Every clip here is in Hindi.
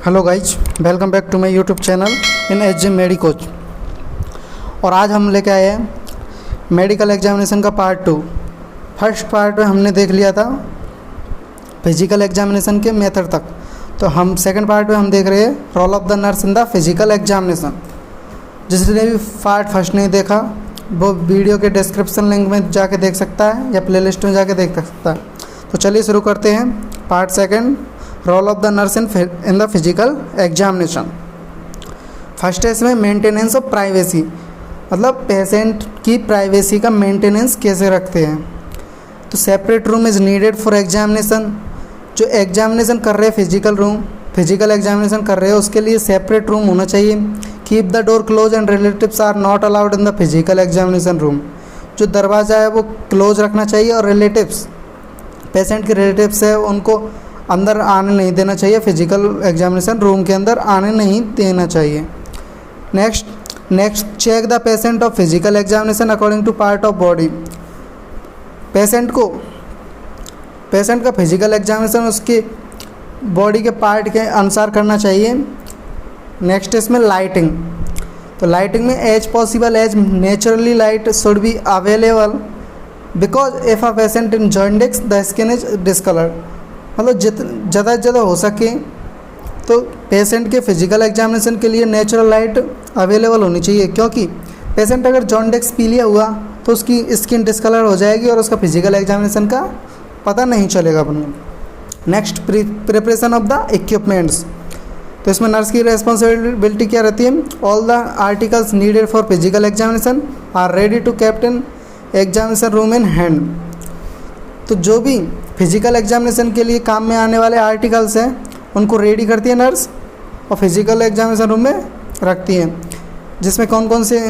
Hello guys, welcome back to my YouTube channel in H medi coach. और आज हम लेके आए हैं मेडिकल एग्जामिनेशन का पार्ट 2। फर्स्ट पार्ट में हमने देख लिया था फिजिकल एग्जामिनेशन के मेथड तक, तो हम सेकंड पार्ट में हम देख रहे हैं role of the nurse in the physical examination. जिसने भी पार्ट फर्स्ट नहीं देखा वो वीडियो के डिस्क्रिप्शन लिंक में जाके देख सकता है या प्लेलिस्ट में जाके देख सकता है। तो चलिए शुरू करते हैं part second, role of the nurse in the physical examination. First है इसमें मेंटेनेंस ऑफ प्राइवेसी, मतलब पेशेंट की प्राइवेसी का मेंटेनेंस कैसे रखते हैं। तो separate room is needed for examination. जो एग्जामिनेशन कर रहे हैं फिजिकल एग्जामिनेशन कर रहे हैं उसके लिए सेपरेट रूम होना चाहिए। Keep the door close and relatives are not allowed in the physical examination room. जो दरवाज़ा है वो क्लोज रखना चाहिए और रिलेटिव्स, पेशेंट के रिलेटिव्स है उनको अंदर आने नहीं देना चाहिए, फिजिकल एग्जामिनेशन रूम के अंदर आने नहीं देना चाहिए। Next check the patient of physical examination according to part of body. Patient का फिजिकल एग्जामिनेशन उसके बॉडी के पार्ट के अनुसार करना चाहिए। नेक्स्ट इसमें लाइटिंग। तो लाइटिंग में as possible as naturally light should be available because if a patient in jaundice the skin is discoloured. मतलब ज़्यादा से ज़्यादा हो सके तो पेशेंट के फिजिकल एग्जामिनेशन के लिए नेचुरल लाइट अवेलेबल होनी चाहिए, क्योंकि पेशेंट अगर जॉन्डिस पी लिया हुआ तो उसकी स्किन डिसकलर हो जाएगी और उसका फिजिकल एग्जामिनेशन का पता नहीं चलेगा अपन को। Next preparation of the equipments. तो इसमें नर्स की रेस्पॉन्सिबिलिटी क्या रहती है? All the articles needed for physical examination are ready to kept in examination room in hand. तो जो भी फिजिकल एग्जामिनेशन के लिए काम में आने वाले आर्टिकल्स हैं उनको रेडी करती है नर्स और फिजिकल एग्जामिनेशन रूम में रखती है। जिसमें कौन कौन से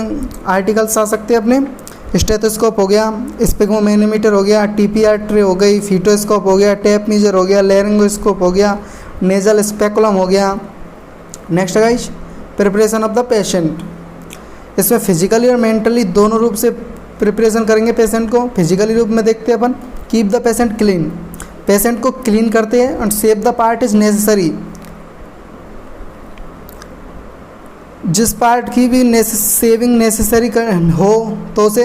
आर्टिकल्स आ सकते हैं अपने? स्टेथोस्कोप हो गया, स्पिग्मोमेनोमीटर हो गया, टीपीआर ट्रे हो गई, फीटोस्कोप हो गया, टेप मीजर हो गया, लेरिंगोस्कोप हो गया, नेजल स्पेकुलम हो गया। Next guys, preparation of the patient. इसमें फिजिकली और मेंटली दोनों रूप से प्रिपरेशन करेंगे पेशेंट को। फिजिकली रूप में देखते हैं अपन, keep the patient clean, patient को क्लीन करते हैं and shave the part is necessary. जिस पार्ट की भी सेविंग नेसेसरी हो तो उसे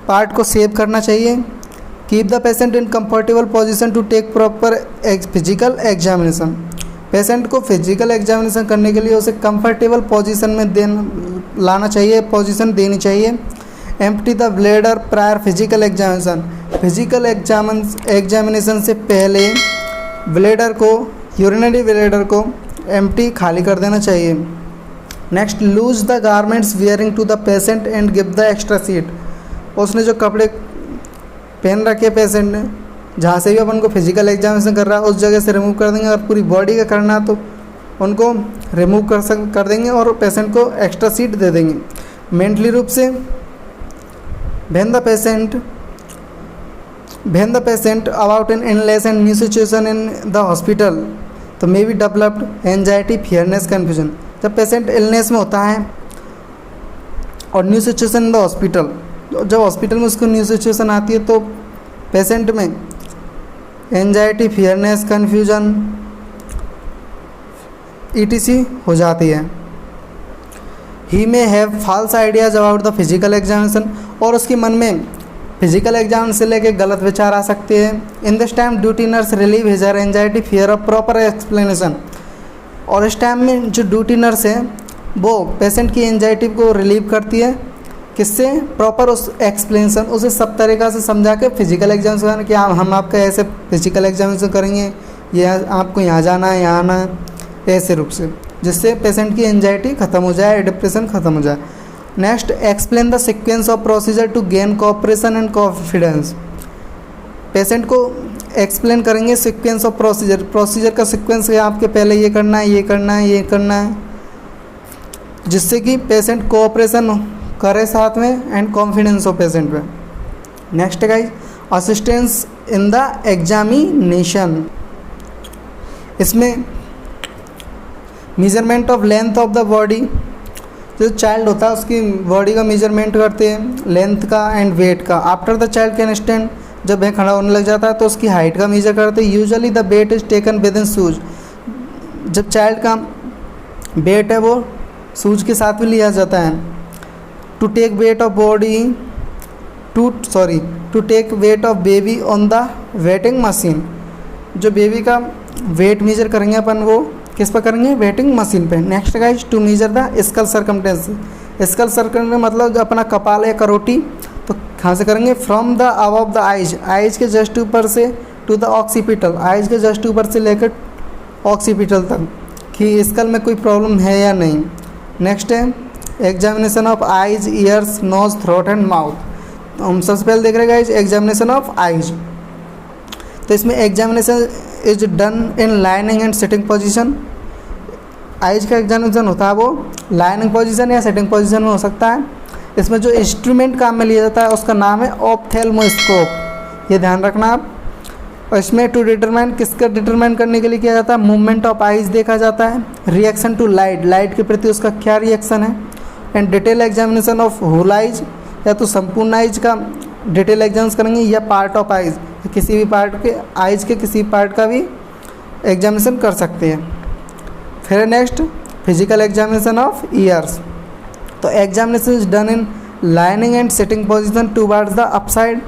पार्ट को सेव करना चाहिए। Keep the patient in comfortable position to take proper physical examination. Patient को फिजिकल एग्जामिनेशन करने के लिए उसे कंफर्टेबल पोजीशन में लाना चाहिए, पोजीशन देनी चाहिए। Empty the bladder prior physical examination. Physical examination से पहले ब्लैडर को, यूरिनरी ब्लैडर को एम्प्टी खाली कर देना चाहिए। Next, loose the garments wearing to the patient and give the extra seat. उसने जो कपड़े पहन रखे पेशेंट ने, जहाँ से भी अपन को फिजिकल एग्जामिनेशन कर रहा है उस जगह से रिमूव कर देंगे। अगर पूरी बॉडी का करना है तो उनको रिमूव कर देंगे और पेशेंट को एक्स्ट्रा सीट दे देंगे। मेंटली रूप से when the patient about an illness and new situation in the hospital तो may be developed anxiety, fearness, confusion। जब पेशेंट इलनेस में होता है और new situation in the hospital, जब हॉस्पिटल में उसको न्यू सिचुएशन आती है तो पेशेंट में एंजाइटी, फियरनेस, कन्फ्यूजन ETC हो जाती है। He may have false ideas about the physical examination, और उसके मन में फिजिकल एग्जामिनेशन से लेके गलत विचार आ सकते हैं। In this time duty nurse relieve his her anxiety fear of proper explanation. और इस टाइम में जो ड्यूटी नर्स है वो पेशेंट की एंजाइटी को रिलीव करती है। किससे? प्रॉपर उस एक्सप्लेनेशन, उसे सब तरीक़ा से समझा के फिजिकल एग्जामिनेशन कि हम आपका ऐसे फिजिकल एग्जामिनेशन करेंगे, ये आपको यहाँ जाना है, यहाँ आना है, ऐसे रूप से, जिससे पेशेंट की एंजाइटी ख़त्म हो जाए, डिप्रेशन ख़त्म हो जाए। Next, explain the sequence of procedure to gain cooperation and confidence. Patient को एक्सप्लेन करेंगे सीक्वेंस ऑफ प्रोसीजर का सीक्वेंस है, आपके पहले ये करना है, ये करना है, ये करना है, जिससे कि पेशेंट कोऑपरेशन करे साथ में एंड कॉन्फिडेंस हो पेशेंट पे। Next guys, assistance in the examination. इसमें measurement of length of the body, जो चाइल्ड होता है उसकी बॉडी का मेजरमेंट करते हैं, लेंथ का एंड वेट का। After the child can stand, जब वह खड़ा होने लग जाता है तो उसकी हाइट का मेजर करते हैं। Usually the weight is taken without shoes, जब चाइल्ड का वेट है वो सूज के साथ भी लिया जाता है। To take weight of body to take weight of baby on the weighing machine. जो बेबी का वेट मेजर करेंगे अपन वो किस पर करेंगे, वेटिंग मशीन पे। Next guys, to measure the skull circumference. Skull circumference मतलब जो अपना कपाल या करोटी, तो कहाँ से करेंगे, from the above the eyes के जस्ट ऊपर से टू द ऑक्सीपिटल, आइज के जस्ट ऊपर से लेकर ऑक्सीपिटल तक कि स्कल में कोई प्रॉब्लम है या नहीं। नेक्स्ट है examination of eyes, ears, nose, throat and mouth. हम सबसे पहले देख रहे हैं गाइज एग्जामिनेशन ऑफ आइज। तो इसमें examination is done in lying and sitting position. Eyes का एग्जामिनेशन होता है वो लाइनिंग पोजीशन या सिटिंग पोजीशन में हो सकता है। इसमें जो इंस्ट्रूमेंट काम में लिया जाता है उसका नाम है ऑप्थेल्मोस्कोप, ये ध्यान रखना आप। और इसमें टू डिटरमाइन, किसका डिटरमाइन करने के लिए किया जाता है, मूवमेंट ऑफ आइज देखा जाता है, रिएक्शन टू लाइट, लाइट के प्रति उसका क्या रिएक्शन है, and detail examination of whole eyes, या तो संपूर्ण आइज का डिटेल एग्जाम्स करेंगे या पार्ट ऑफ आइज, किसी भी पार्ट के आइज के किसी पार्ट का भी एग्जामिनेशन कर सकते हैं। फिर next physical examination of ears. तो examination is done in lying and sitting position towards the upside.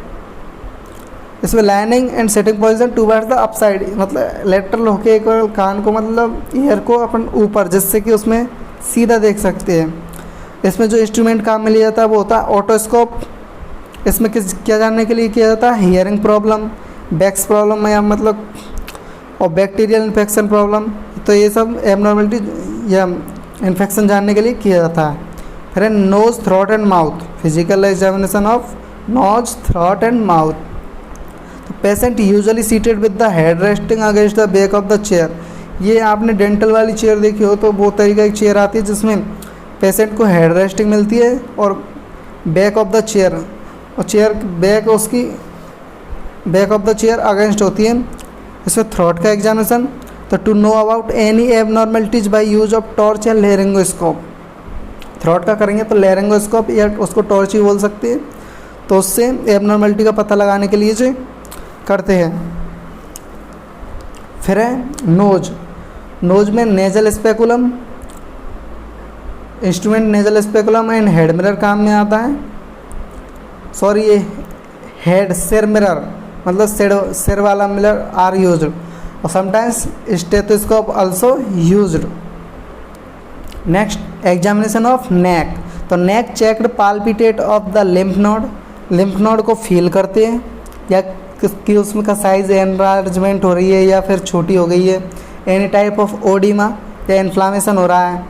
इसमें lying and sitting position towards the upside मतलब लेटरल होके एक बार कान को मतलब ईयर को अपन ऊपर, जिससे कि उसमें सीधा देख सकते हैं। इसमें जो इंस्ट्रूमेंट काम में लिया जाता है वो होता है ऑटोस्कोप। इसमें क्या जानने के लिए किया जाता है, हियरिंग प्रॉब्लम, बैक्स प्रॉब्लम या मतलब और बैक्टीरियल इन्फेक्शन प्रॉब्लम। तो ये सब एबनॉर्मलिटी या इन्फेक्शन जानने के लिए किया जाता है। फिर nose, throat and mouth, physical examination of nose, throat and mouth. तो patient usually seated with the head resting against the back of the chair. ये आपने डेंटल वाली चेयर देखी हो तो वो तरीका एक चेयर आती है जिसमें पेशेंट को हेड रेस्टिंग मिलती है और बैक ऑफ द चेयर, और चेयर बैक उसकी back of the chair against होती है। इसमें थ्रोट का एग्जामिनेशन, तो to know about any abnormalities by use of torch या लेरिंगोस्कोप। थ्रोट का करेंगे तो लेरिंगोस्कोप या उसको टॉर्च ही बोल सकते हैं, तो उससे एबनॉर्मलिटी का पता लगाने के लिए जो करते हैं। फिर है नोज। नोज में nasal speculum, instrument nasal speculum and head mirror काम में आता है। सॉरी, ये हेड सिर मिरर मतलब सिर वाला मिरर आर यूज्ड, और sometimes stethoscope also used. Next examination of neck. तो neck checked palpate of the lymph node, lymph node को फील करते हैं या कि उसमें का साइज एनलार्जमेंट हो रही है या फिर छोटी हो गई है, एनी टाइप ऑफ ओडिमा या इन्फ्लामेशन हो रहा है।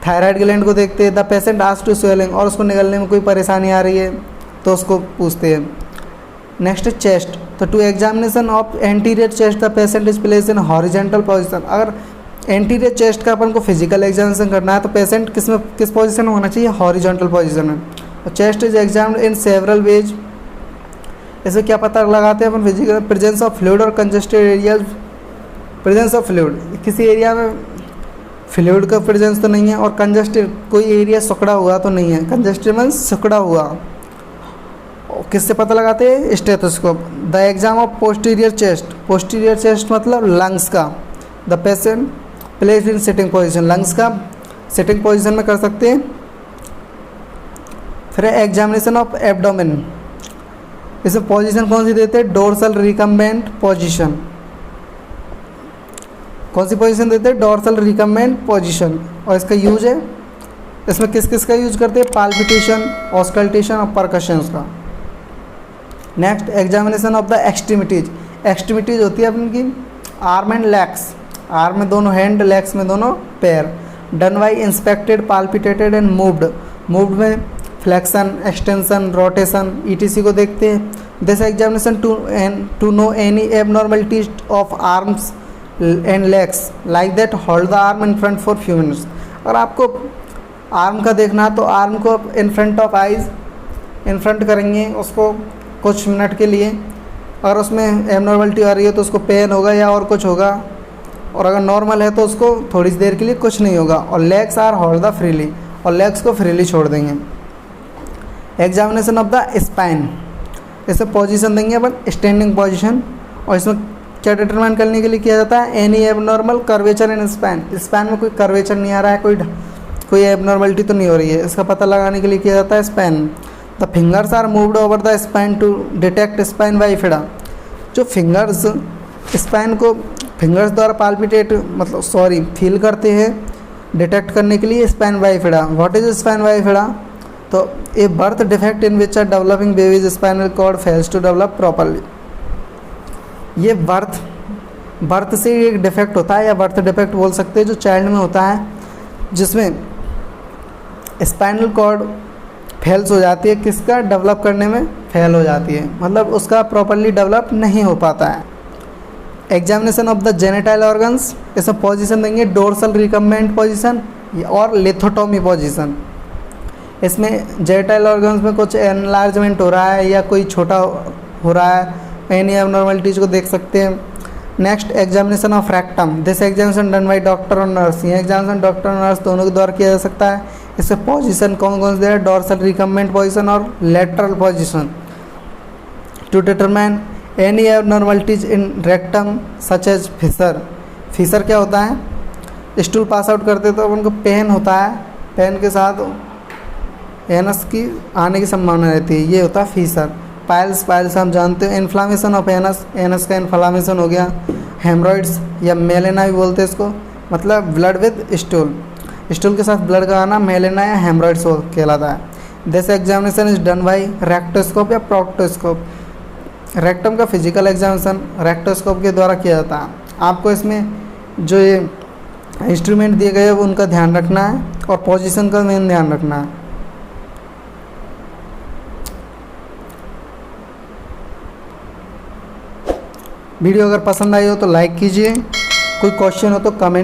थायराइड ग्लैंड को देखते हैं, the patient asked to swelling, और उसको निकलने में कोई परेशानी आ रही है तो उसको पूछते हैं। Next chest. तो to examination of anterior chest the patient is place in horizontal position. अगर एंटीरियर चेस्ट का अपन को फिजिकल एग्जामिनेशन करना है तो पेशेंट किस पोजीशन में होना चाहिए, हॉरिजॉन्टल पोजीशन में। और chest is examined in several ways. इससे क्या पता लगाते हैं अपन, फिजिकल प्रेजेंस ऑफ फ्लूइड और congested areas. Presence of fluid, किसी एरिया में फ्लूइड का प्रेजेंस तो नहीं है, और कंजेस्टेड कोई एरिया सिकुड़ा हुआ तो नहीं है, कंजेस्टेड मीन्स सिकुड़ा हुआ। किससे पता लगाते हैं, stethoscope. The exam of posterior chest, posterior chest मतलब लंग्स का। The patient placed in sitting position, lungs का सिटिंग पोजीशन में कर सकते हैं। फिर एग्जामिनेशन ऑफ एब्डोमेन। इसमें पोजीशन कौन सी देते हैं, डोर्सल रिकम्बेंट पोजीशन। कौन सी पोजीशन देते हैं, डोर्सल रिकम्बेंट पोजीशन। और इसका यूज है, इसमें किस किस का यूज करते हैं, पाल्पिटेशन, ऑस्कल्टेशन और परकशंस का। Next examination of the extremities. Extremities होती है अपन की आर्म एंड लेग्स, आर्म में दोनों हैंड, लेग्स में दोनों पैर। Done by inspected, palpitated and moved. Moved में फ्लेक्शन, एक्सटेंशन, रोटेशन ईटीसी को देखते हैं। This examination to know any abnormalities of arms and legs like that hold the arm in front for few minutes. अगर आपको आर्म का देखना तो आर्म को in front of eyes in front करेंगे उसको कुछ मिनट के लिए। अगर उसमें एबनॉर्मलिटी आ रही है तो उसको पेन होगा या और कुछ होगा, और अगर नॉर्मल है तो उसको थोड़ी देर के लिए कुछ नहीं होगा। और legs are hold the freely, और लेग्स को फ्रीली छोड़ देंगे। Examination of the spine. इसमें पोजीशन देंगे अपन स्टैंडिंग पोजीशन, और इसमें क्या डिटरमाइन करने के लिए किया जाता है? एनी एबनॉर्मल कर्वेचर इन स्पैन, स्पैन में कोई कर्वेचर नहीं आ रहा है, कोई एबनॉर्मलिटी तो नहीं हो रही है, इसका पता लगाने के लिए किया जाता है span. The fingers are moved over the span to detect spine bifida, जो फिंगर्स स्पाइन को फिंगर्स द्वारा पाल्पिटेट फील करते हैं डिटेक्ट करने के लिए spine bifida. What is spine bifida? तो a birth defect in which are developing babies spinal cord fails to develop properly. ये बर्थ से एक डिफेक्ट होता है, या बर्थ डिफेक्ट बोल सकते हैं, जो चाइल्ड में होता है, जिसमें स्पाइनल कॉर्ड फेल्स हो जाती है, किसका डेवलप करने में फेल हो जाती है, मतलब उसका प्रॉपरली डेवलप नहीं हो पाता है। Examination of the genital organs, इसमें पोजीशन देंगे डोर्सल रिकम्बेंट पोजीशन और लिथोटोमी पोजीशन। इसमें जेनिटल ऑर्गन्स में कुछ एनलार्जमेंट हो रहा है या कोई छोटा हो रहा है, एनी एबनॉर्मलिटीज को देख सकते हैं। Next examination of rectum, this examination done by doctor और नर्स, ये एग्जामिनेशन डॉक्टर और नर्स दोनों के द्वारा किया जा सकता है। इससे पोजीशन कौन कौन से है? डोर्सल रिकम्बेंट पोजीशन और lateral position to determine any abnormalities in rectum such as fissure. Fissure क्या होता है? स्टूल पास आउट करते तो उनको पेन होता है, पेन के साथ एनस की आने की संभावना रहती है, ये होता है फिशर। पाइल्स हम जानते हैं, इन्फ्लामेशन ऑफ एनस का इन्फ्लामेशन हो गया। हेमरॉइड्स या मेलेना भी बोलते हैं इसको, मतलब ब्लड विद स्टूल के साथ ब्लड का आना मेलेना या हेमरॉइड्स कहलाता है। This examination is done by rectoscope या प्रोक्टोस्कोप। रेक्टम का फिजिकल एग्जामिनेशन रेक्टोस्कोप के द्वारा किया जाता है। आपको इसमें जो ये इंस्ट्रूमेंट दिए गए हैं वो उनका ध्यान रखना है और पोजीशन का मेन ध्यान रखना है। वीडियो अगर पसंद आई हो तो लाइक कीजिए, कोई क्वेश्चन हो तो कमेंट